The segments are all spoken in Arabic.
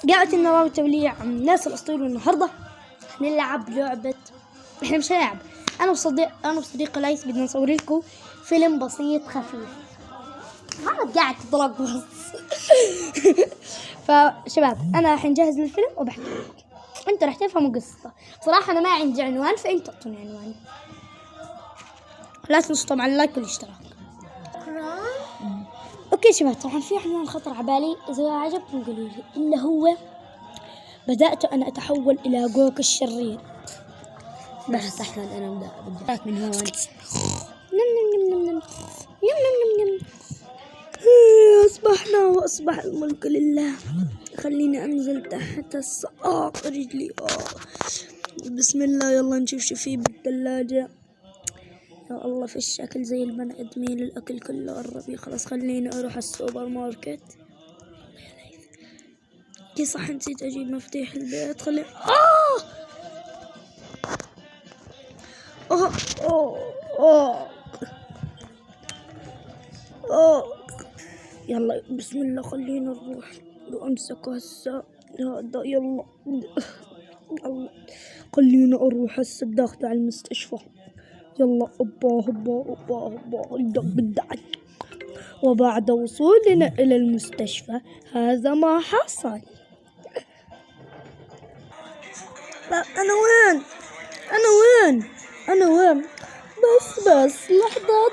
قاعدة النظام التولية عن الناس الأسطوري. النهاردة نلعب لعبة. احنا مش هنلعب، أنا وصديقي ليث بدنا نصور لكم فيلم بسيط خفيف. ما قاعد تضرب بس. فشباب أنا راح نجهز للفيلم وبحكي لكم، أنتوا راح تفهموا قصته. صراحة أنا ما عندي عنوان، فأنتوا أعطوني عنوان. لا تنسوا طبعا اللايك والاشتراك. اوكي شباب، طبعا في عنوان خطر على بالي، اذا عجبكم قولوا لي. اللي هو بدأت أنا أتحول إلى جوك الشرير. بس أحمد أنا بدأت من هون. نم نم نم نم نم نم نم نم. أصبحنا وأصبح الملك لله. خليني أنزل تحت السقاق رجلي. بسم الله، يلا نشوف شو في بالثلاجة. يا الله في الشكل زي البني آدمين، الأكل كله قرب. خلاص خليني أروح السوبر ماركت. يا صح نسيت أجيب مفتاح البيت. خلي يلا بسم الله، خلينا نروح وأمسك هسه هذا. يلا يلا خلينا أروح هسه داخل على المستشفى. يلا أبا الدق. وبعد وصولنا إلى المستشفى هذا ما حصل. أنا وين؟ بس لحظة،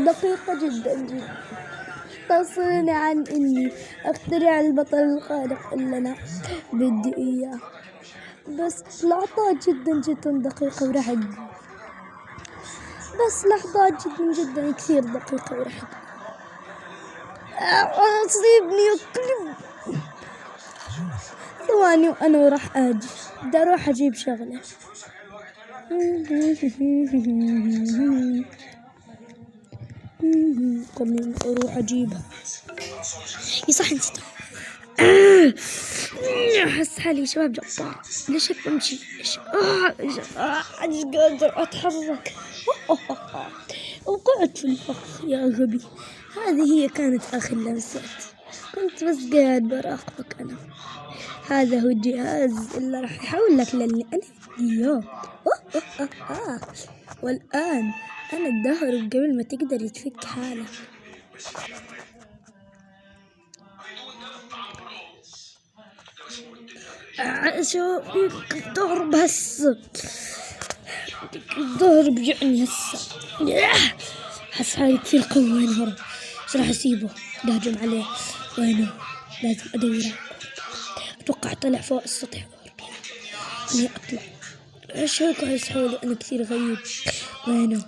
دقيقة جدا. تصلني عن إني أخترع البطل الخارق اللي أنا بدي إياه. بس لحظات جدا دقيقة وراح أقول. بس لحظات جدا كثير دقيقة وراح أقول. تصيبني الكلب. ثواني وأنا راح أجي. بدي أروح أجيب شغلة. خليني أروح أجيبها. يصح نسيت. أحس حالي شباب جبار. ليش هيك بمشي؟ مش قادر أتحرك. وقعت في الفخ يا غبي. هذه هي كانت آخر لمسات. كنت بس قاعد براقبك أنا. هذا هو الجهاز اللي راح يحولك للي أنا إياه. والآن أنا الدهر قبل ما تقدر يتفك حالك. شو الظهر بس، الظهر بيعني هسه. حس حالي كثير قوي. وين هرب؟ ايش راح اسيبه؟ بهجم عليه. وينه؟ لازم ادوره. اتوقع طلع فوق السطح. اني اطلع. ايش هيك يسحولي؟ انا كثير غريب. وينه؟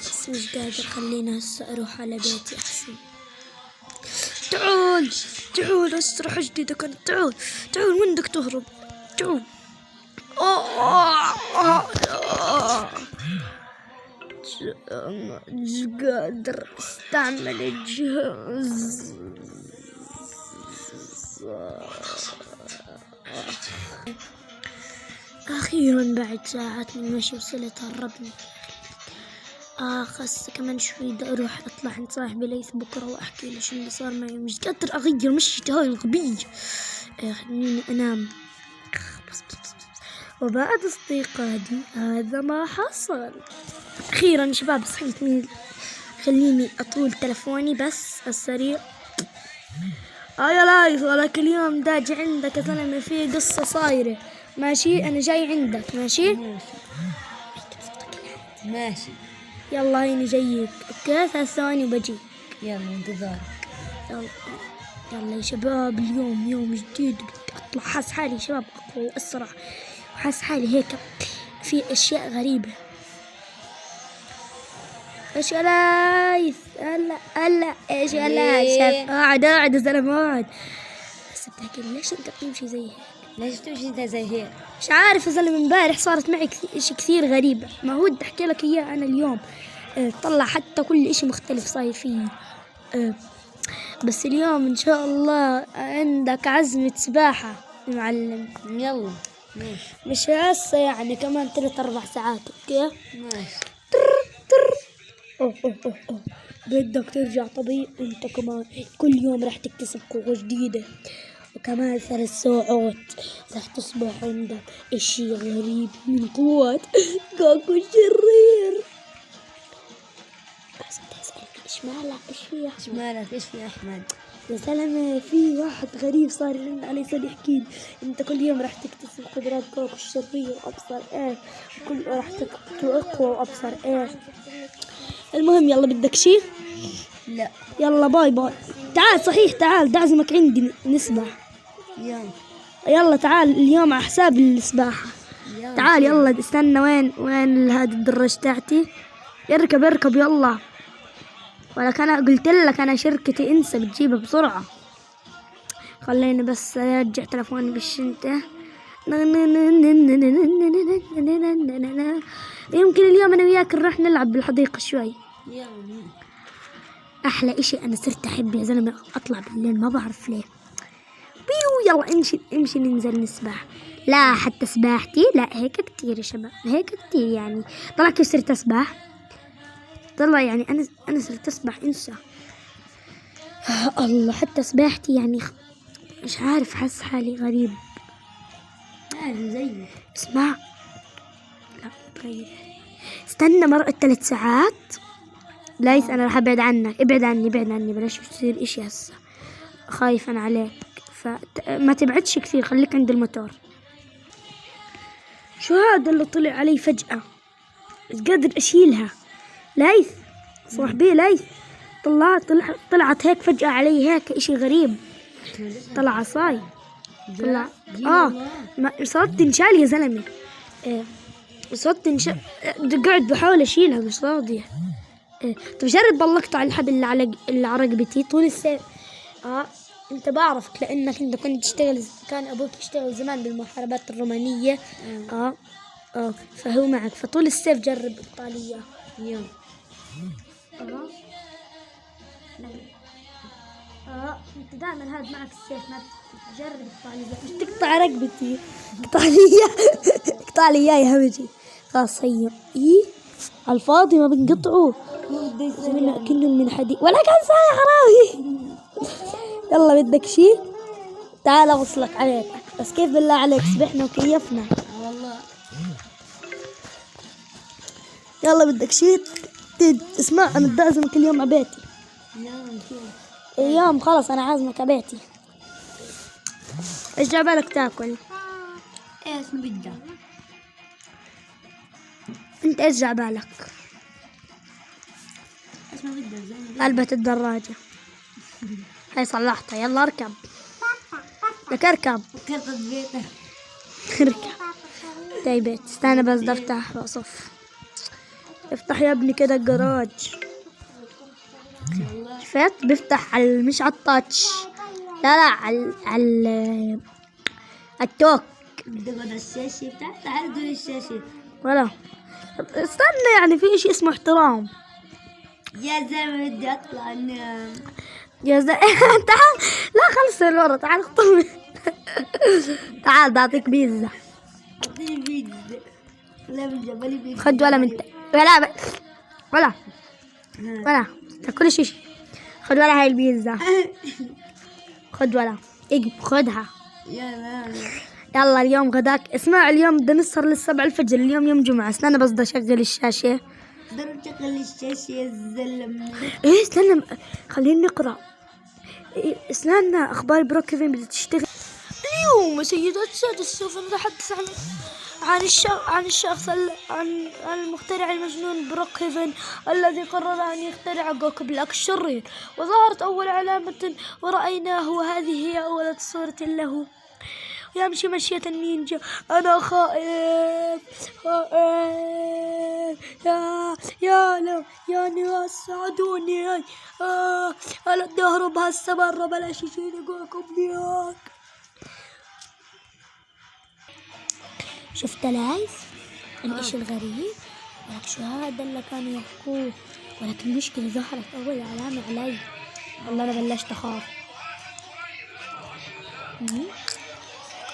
بس مش قادر. خلينا هسه اروح على بيتي احسن. تعال اسرح جديدة كانت. تعال وين بدك تهرب؟ تعال. مش قادر استعمل الجهاز. أخيرا بعد ساعات من المشي وصلت. هربني. خاصة كمان شوي بدي أروح أطلع عند صاحبي ليث بكرة وأحكي له شو اللي صار معي. مش قادر أغير مشيتي هاي الغبية. خليني أنام. وبعد استيقاظي هذا ما حصل. أخيرا شباب صحيت. خليني أطول تلفوني بس السريع. يا ليث ولك اليوم داجي عندك يا زلمة في قصة صايرة. ماشي أنا جاي عندك. ماشي. يلا هيني جايك. اوكي 3 ثواني وبجيك. يلا انتظارك. يلا يا شباب، اليوم يوم جديد. بدي اطلع. حاس حالي شباب اقوى واسرع. وحاس حالي هيك في اشياء غريبة. ايش يا ليث؟ هلا ايش يا ليث؟ اقعد يا زلمة اقعد. بس بدي احكي ليش انت بتمشي زي هيك؟ ليش تمشي انت زي هيك؟ مش عارف يا زلمة، امبارح صارت معي اشي كثير غريب. ما هو بدي احكي لك اياه انا اليوم. طلع حتى كل اشي مختلف صاير فيه. بس اليوم ان شاء الله عندك عزمة سباحة يا معلم. يلا مش هسه يعني، كمان 3-4 ساعات. اوكي ماشي. أوه. بدك ترجع طبيعي انت كمان. كل يوم راح تكتسب قوة جديدة، وكمان 3 ساعات راح تصبح عندك اشي غريب من قوة كوكو الشرير. بس تسألني ايش مالك، ايش في يا ايش مالك؟ ايش في احمد؟ يا زلمة؟ في واحد غريب صار يرن علي صار يحكي لي انت كل يوم راح تكتسب قدرات كوكو الشرير وابصر ايش، كل راح تكتسب اقوى وابصر ايش. المهم يلا بدك شي؟ لا. يلا باي باي. تعال صحيح تعال دعزمك عندي نسبح. يلا تعال اليوم على حساب السباحة. تعال يلا استنى وين هذه الدراجة تاعتي. اركب يلا. ولك انا قلت لك انا شركتي انسى بتجيبها بسرعة. خليني بس ارجع تلفوني بالشنطة. يمكن اليوم انا وياك نروح نلعب بالحديقة شوي. احلى اشي انا صرت احب يا زلمة اطلع بالليل ما بعرف ليه. بيو يلا امشي ننزل نسبح. لا حتى سباحتي لا هيك كتير يا شباب، هيك كتير يعني. طلع كيف صرت اسبح، طلع يعني انا صرت اسبح انسى. الله حتى سباحتي يعني مش عارف حس حالي غريب. زي اسمع لا تغير. استنى مرقت 3 ساعات. ليس انا راح ابعد عنك، ابعد عني بلاش يصير اشي هسه، خايف انا عليك. فما تبعدش كثير خليك عند الموتور. شو هذا اللي طلع علي فجأة؟ مش قادر اشيلها. ليث صاحبي ليث طلعت هيك فجأة علي هيك اشي غريب. طلع عصاي طلع صوت تنشال يا زلمة. صوت تنشال قاعد بحاول اشيلها مش راضية. طب جرب بلقطة على الحبل اللي على رقبتي طول السيف. انت بعرفك لانك انت كنت تشتغل، كان ابوك يشتغل زمان بالمحاربات الرومانية. فهو معك فطول السيف جرب اقطالية. انت دائما هاد معك السيف ما تجرب اقطالية مش تقطع رقبتي. اقطع لي اياه يا همجي. خلاص هي على الفاضي ما بنقطعوه كلهم من حديد ولا كان ساي حراوي. يلا بدك شي؟ تعال اوصلك عليك. بس كيف بالله عليك سبحنا وكيفنا والله. يلا بدك شي؟ اسمع انا بدي اعزمك اليوم على بيتي. اليوم خلص انا عازمك على بيتي. ايش جاب بالك تاكل؟ ايش بدك انت؟ ايش جاب بالك؟ ايش ما بدك زي علبة الدراجة هاي صلحتها. يلا اركب لك اركب. كرت بيتك. اركب تاي بيت. استنى بس افتح واصف. افتح يا ابني كده الجراج. شفت بيفتح على مش على التاتش، لا على التوك. بدك على الشاشة بتاعتك. تعال قول الشاشة. ولا استنى يعني في شيء اسمه احترام يا زلمة بدي اطلع انام. يا تعال لا خلص الورا. تعال اخطب. تعال بدي اعطيك بيتزا. اعطيني بيتزا. لا من جبلي بيتزا. خد ولا من ولا تاكل شيء. خد ولا هاي البيتزا. خد ولا خدها. يلا اليوم غداك. اسمع اليوم بدنا نسهر ل7 الفجر. اليوم يوم جمعة. استنى بس بدي اشغل الشاشة. بدنا نشغل الشاشة يا زلمة. ايه استنى خلينا نقرأ. استنى اخبار بروكلين بدها تشتغل اليوم. سيدات السادة سوف نتحدث عن الشخص عن المخترع المجنون بروكهيفن الذي قرر أن يخترع كوكب الأك الشرير. وظهرت أول علامة ورأيناه وهذه هي أول صورة له يمشي مشية النينجا. أنا خائف يا ناس ساعدوني. أنا بدي أهرب هسه برا بلاش يجيني كوكب لياك. شفت لايف الاشي الغريب؟ ولك شو هذا اللي كانوا يحكوه. ولكن المشكلة ظهرت أول علامة علي. والله أنا بلشت أخاف.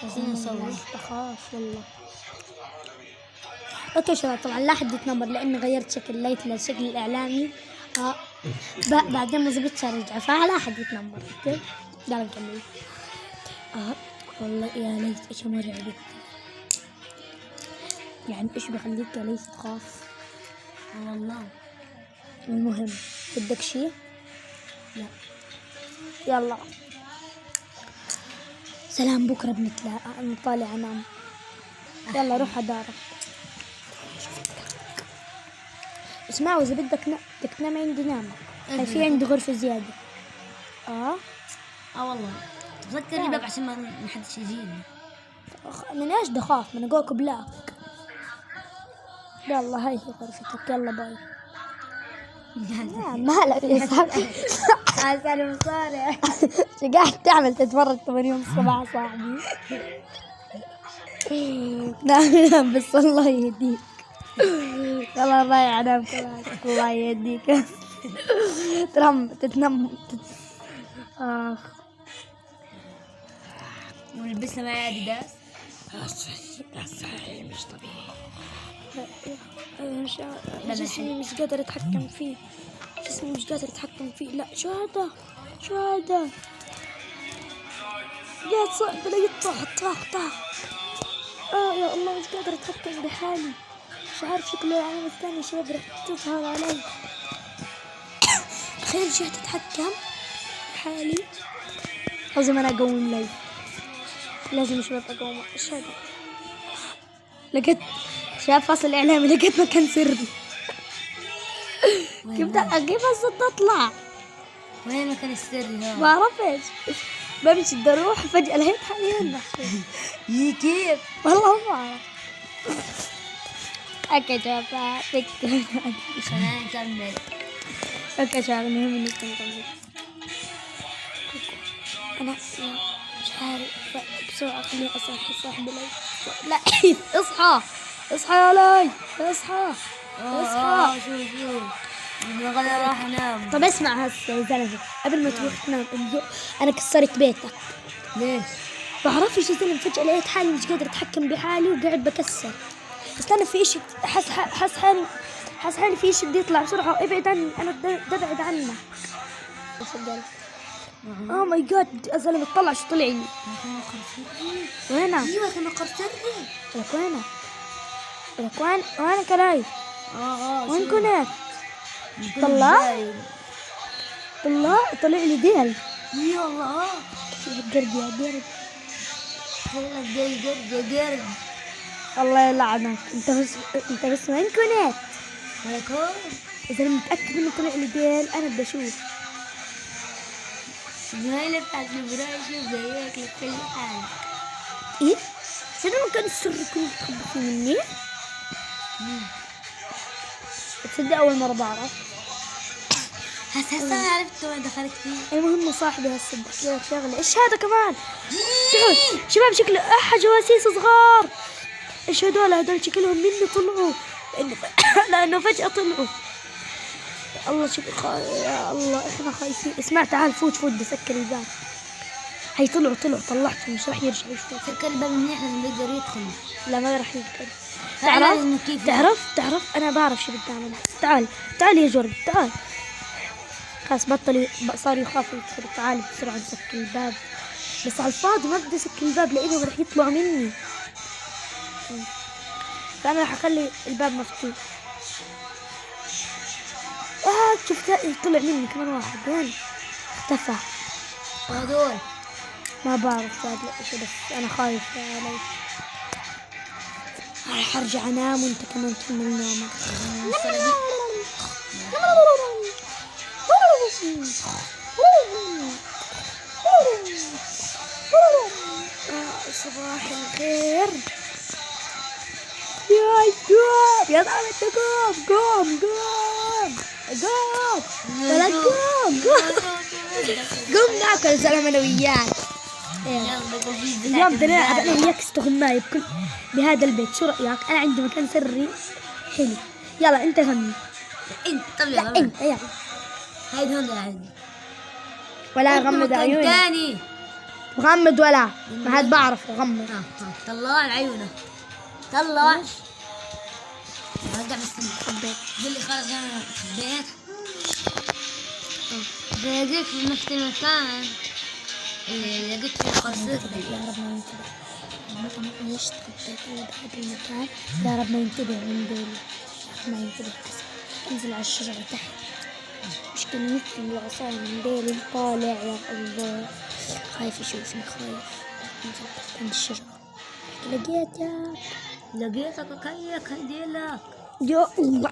بلشت أخاف والله. أوكي شباب طبعا لا حد يتنمر لأني غيرت شكل ليث للشكل الإعلامي. بعدين ما زبطش ارجع، فعلى احد يتنمر. اوكي يلا نكمل. والله يا ليت ايش مرعب، يعني ايش بخليك يا ليت تخاف. والله. المهم بدك شي؟ لا يلا سلام، بكره بنتلاقى، نطالع انام. يلا روح دارك. اسمعوا اذا بدك تنام عندي نام، في عندي غرفة زيادة. والله تذكر الباب عشان ما حدش يجينا. انا ليش بخاف؟ من جوك بلاك. يلا هاي غرفتك، يلا باي. مالك يا صاحبي؟ عسل مصارع. شو قاعد تعمل؟ تتفرج 8 يوم الصباح صاحبي. نام بس الله يهديك. يلا ضايع نام كمان، الله يهديك. تتنم. ولبسنا معي اديداس. مش طبيعي. جسمي مش قادر اتحكم فيه، جسمي مش قادر اتحكم فيه. لا شو هذا؟ شو هذا؟ يا صعب بلاقي طاخ. يا الله مش قادر اتحكم بحالي، مش عارف شكله يعني مستني شبرة تظهر علي. تخيل شو تتحكم بحالي. لازم انا اقوم لي، لازم شباب اقوم. ايش هذا؟ لقيت شباب فاصل اعلامي، لقيت مكان سري. كيف هسه تطلع؟ وين المكان السري هذا؟ ما عرفتش، بمشي بدي اروح فجأة لقيت حالي هنا. كيف؟ والله ما اعرف. اوكي شباب خلينا نكمل. اوكي شباب المهم نكمل. انا مش عارف بسرعة خليني اصحي صاحبي لي. لا اصحى يا لي، اصحى. شوف من غدا راح انام. طب اسمع هسه يا زلمة، قبل ما تروح تنام انا كسرت بيتك. ليش؟ بعرفش يا زلمة، فجأة لقيت حالي مش قادر اتحكم بحالي وقاعد بكسر. استنى في اشي، حس حالي في اشي بده يطلع بسرعة. ابعد عني، انا ببعد عنك. اوه ماي جاد يا زلمة، طلع شو طلع لي. وينك؟ ايوه كان مقر سري. لك وينك؟ لك وينك يا لاي؟ وين كنت؟ طلع لي ديل. اي والله. قرد يا قرد. قرد. الله يلعنك. انت بس وين كنت؟ ويكون اذا انا متأكد انه طلع لي ديل انا بدي اشوف. هاي لفت البراي، شوف زيك لف كل حالك. ايه؟ شنو المكان السري كنت تخبي فيه مني؟ تصدق اول مرة بعرف. هسه عرفت وين دخلت فيه. المهم صاحبي هسه بدي احكي لك شغلة. ايش هذا كمان؟ شباب شكله جواسيس صغار. ايش هذول شكلهم مني طلعوا، لانه فجأة طلعوا. الله يا الله احنا خايفين. اسمع تعال فوت بدي اسكر الباب. هي طلعتهم مش راح يرجع يشوف. سكر الباب منيح لازم يقدر يدخل. لا ما راح يقدر. تعرف انا بعرف شو بدي اعمل. تعال يا جورج تعال. خلاص صار يخاف يدخل. تعال بسرعة نسكر الباب. بس على الفاضي ما بدي اسكر الباب لانهم راح يطلعوا مني، فانا راح اخلي الباب مفتوح. شفت طلع مني كمان واحد. وين اختفى؟ هذول ما بعرف هذا ايش، بس انا خايف يا ليش. راح ارجع انام وانت كمان تكمل نومك. صباح الخير يا طعمة. قوم ولا قوم ناكل سلام انا وياك. اليوم بدنا نلعب انا وياك استغماية بهذا البيت. شو رأيك؟ انا عندي مكان سري حلو. يلا انت غني. انت طب يلا. لا انت يلا. هيد هون عندي ولا غمض عيونك. ثاني غمض ولا ما هاد بعرف غمض. طلع عيونك. طلع. رجع بس خبيت. اللي خرج انا خبيت. لقيت في نفس المكان اللي لقيت فيه قرصتي. يا رب ما ينتبه. أنا ليش تخبيت أنا بهذا المكان؟ يا رب ما ينتبه من دولي، يا رب ما ينتبه. انزل على الشجرة تحت، مشكلة مثل العصاية من دولي طالع. يا الله خايف يشوفني، خايف. انزل تحت عند الشجرة. لقيتك كيك هديلك. يا الله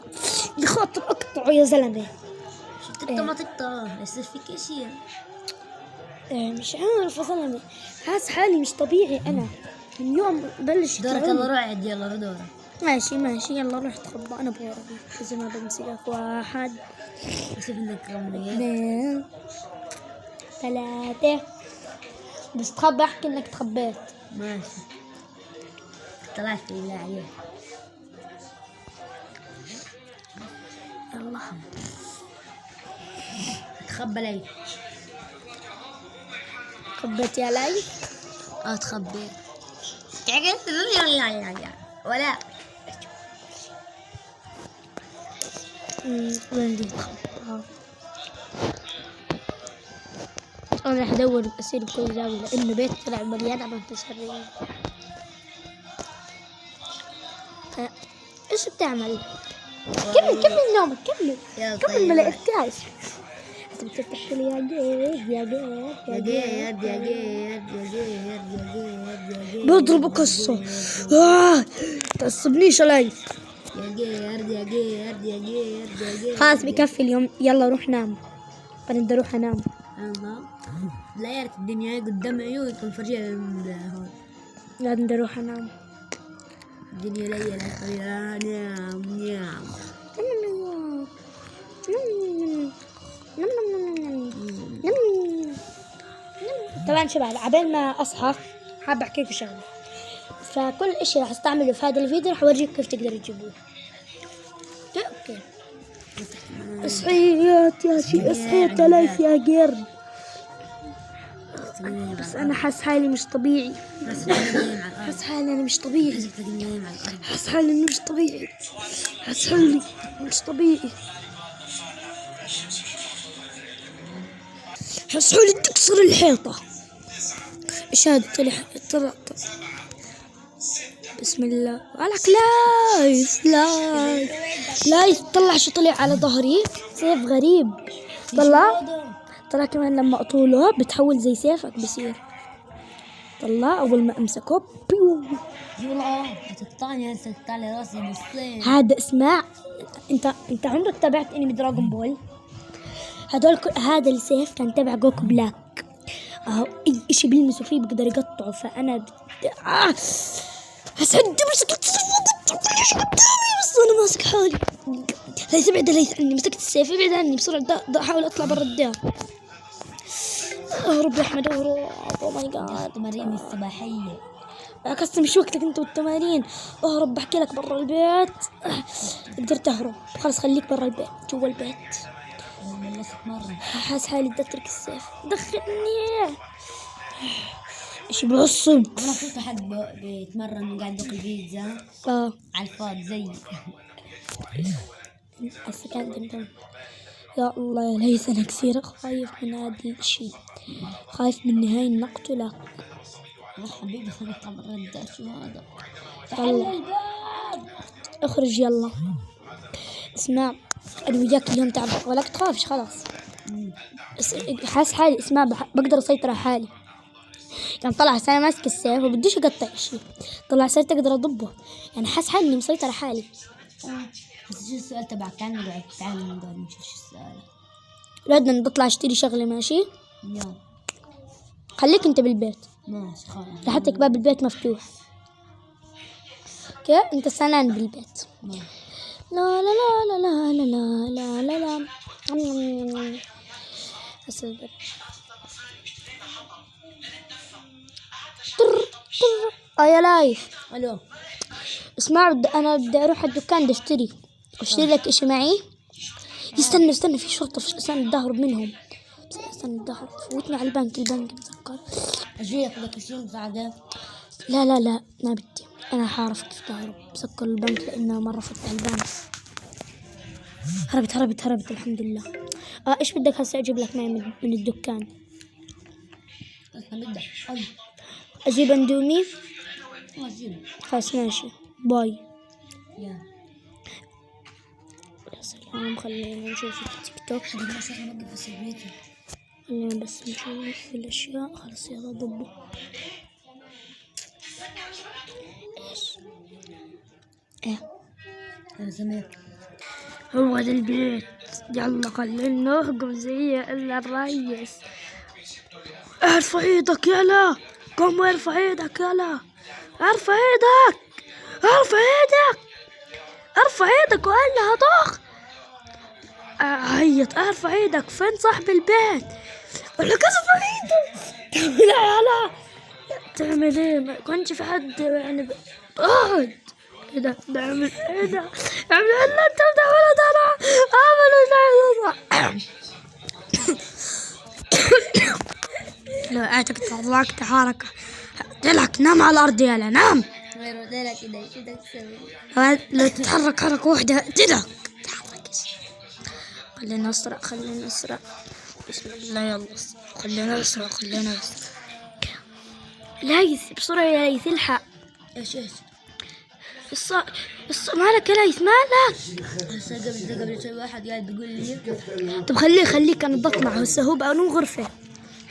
بخاطر اقطعه يا زلمة. شفت انت ما تقطع يصير فيك شيء. مش عارف يا زلمة، حاس حالي مش طبيعي. أنا من يوم بلش دورك يلا روح يلا دورك. ماشي يلا روح تخبى. أنا بوربي إذا ما بمسكك. 1 شوف لك رمية 2 3 بس تخبى احكي انك تخبيت. ماشي طلعت بالله عليك. يلا تخبى لي. خبيت يا لي. تخبيت ولا وين دي تخبى؟ انا راح ادور بأسير بكل زاوية لانه بيت طلع مليان عم متشرين. ايش بتعمل؟ كمل نومك كمل ما لقيتكاش. انت بتفتح لي يا جيد بضربك قصة. تعصبنيش علي. يا جير خلاص بكفي اليوم، يلا روح نام. انا بدي اروح انام. لا يا ريت الدنيا قدام عيونكم فرجيها هون. لا بدي اروح انام. الدنيا ليلة نام. طبعا شباب عبين ما اصحى حاب احكيكم شغله. فكل اشي راح استعمله في هذا الفيديو راح اورجيك كيف تقدروا تجيبوه. اوكي اصحيت يا شي، اصحيت لايف يا قرد. بس انا حاس حالي مش طبيعي. حاس حالي انا مش طبيعي. حاس حالي انه مش طبيعي. حاس حالي مش طبيعي. حاس حالي تكسر الحيطة. ايش هذا؟ طلع بسم الله. قالك لايف طلع شو طلع على ظهري سيف غريب. طلع كمان لما اطوله بتحول زي سيفك بصير. طلع اول ما امسكه بيو. تقطعني هسه تقطع لي راسي نصين. هذا اسمع، انت عمرك تابعت انمي دراغون بول؟ هذا السيف كان تبع جوكو بلاك. اي اشي بيلمسوا فيه بقدر يقطعه. فانا هسه مسكت السيف وقطعت قدامي بس انا ماسك حالي. ليس ابعد ليس عني. مسكت السيف ابعد عني بسرعة. احاول اطلع برا الدار. اهرب يا احمد اهرب. او ماي جاد. تمارين السباحية كسر مش وقتك انت والتمارين. اهرب بحكي لك برا البيت. قدرت اهرب. خلص خليك برا البيت. جوا البيت حاس حالي بدي اترك السيف. دخلني ايش بعصب. انا كنت حد بيتمرن قاعد باكل بيتزا على الفاضي زي هسه كان يا الله يا ليس انا كثير خايف من هذا الشيء. خايف من نهاية نقتله. يا حبيبي انا تمرنت. شو هذا؟ يلا اخرج يلا. اسمع انا وياك اليوم تعب ولا تخافش خلاص. حاس حالي اسمع بقدر اسيطر على حالي. كان طلع انا ماسك السيف وبديش اقطع شيء. طلع صرت اقدر اضبه. يعني حاس حالي اني مسيطر على حالي. بس شو السؤال تبعك؟ تعال نقعد نشوف شو السؤال. بدنا نطلع اشتري شغله ماشي. يلا خليك انت بالبيت. ماشي خلاص. لحتى باب البيت مفتوح. اوكي انت استناني بالبيت. لا لا لا لا لا لا لا لا لا. أصبر. يا لايف. الو اسمع انا بدي اروح الدكان بدي اشتري لك اشي معي. استنى في شرطة. استنى بدي اهرب منهم. استنى بدي اهرب. فوتني على البنك بتذكر. اجيك لك شيء مساعدة. لا ما بدي. انا حعرف كيف تهرب. بسكر البنك لانه مرة فت على البنك. هربت الحمد لله. ايش بدك هسه اجيب لك معي من الدكان؟ نبدأ. اجيب اندومي؟ أجيب. خلاص ماشي، باي. يا سلام. خلينا نشوف التيك توك. خلينا نوقف السبيكي. خلينا بس نشوف الاشياء. خلاص يلا ضبوا. ايش؟ ايه سمير هو ذا البيت. يلا خلينا نهجم زي الا الريس. ارفع ايدك يلا، قوم ارفع ايدك يلا، ارفع ايدك، ارفع ايدك، ارفع ايدك والا هطخ. عيط. ارفع ايدك. فين صاحب البيت؟ ولا كسف ايدك. تعمل ايه يلا؟ تعمل ايه؟ ما كنتش في حد يعني اقعد. ايه ده؟ بعمل ايه ده؟ اعمل الا انت بتعمله ده. انا اعمل لو اعتقد طلعت حركة قلت نام على الارض يلا نام. غير ذلك كده ايش بدك تسوي؟ لو تتحرك حركة واحدة تدك تحرك. خلينا نسرع، خلينا نسرع. بسم الله يلا. خلينا نسرع، خلينا نسرع. ليث بسرعة يا ليث الحق. ايش مالك يا ليث مالك؟ هسه قبل شوي واحد قاعد بيقول لي طب خليك انا بطلع هسه هو بقى غرفة.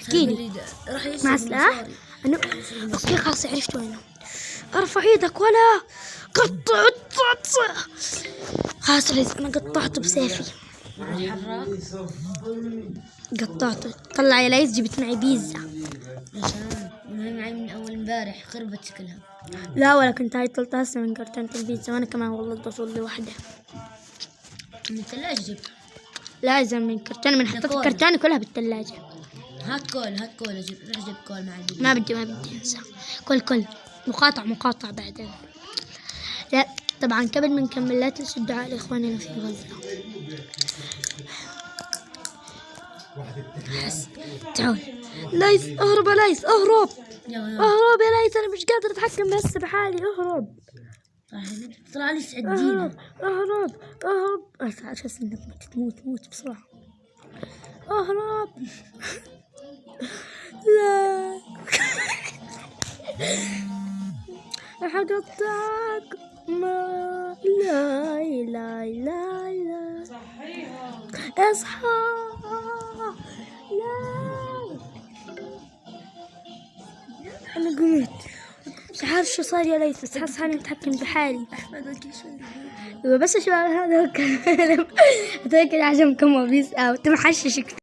احكي لي. راح مع السلامة. انا اوكي خلاص عرفت وينه. ارفع ايدك ولا قطعت. خلاص ليث انا قطعته بسيفي. قطعته. طلع يا ليث جبت معي بيتزا. معي من اول امبارح خربت شكلها. لا ولا كنت هاي طلتها هسه من كرتونة البيتزا. وانا كمان والله بطول لي واحدة من الثلاجة جبت. لا إذا من كرتونة من حطيت الكرتونة كلها بالثلاجة. هات كول اجيب. روح جيب كول مع البيتزا. ما بدي انسى. كل مقاطع بعدين. لا طبعا قبل ما نكمل لا تنسوا الدعاء لاخواننا في غزة. تعال ليث اهرب يا ليث اهرب. اهرب يا ليث انا مش قادر اتحكم بس بحالي. اهرب. طلع لي سعدينا. اهرب. اساس انك موت بسرعة. اهرب. لا حقطعك. ما لا اصحى. لا انا قمت مش عارف شو صار يا ليث بس حاسس حالي متحكم بحالي. بس شو هذا الكلام. هذاك عشان كم بيس او تمحشش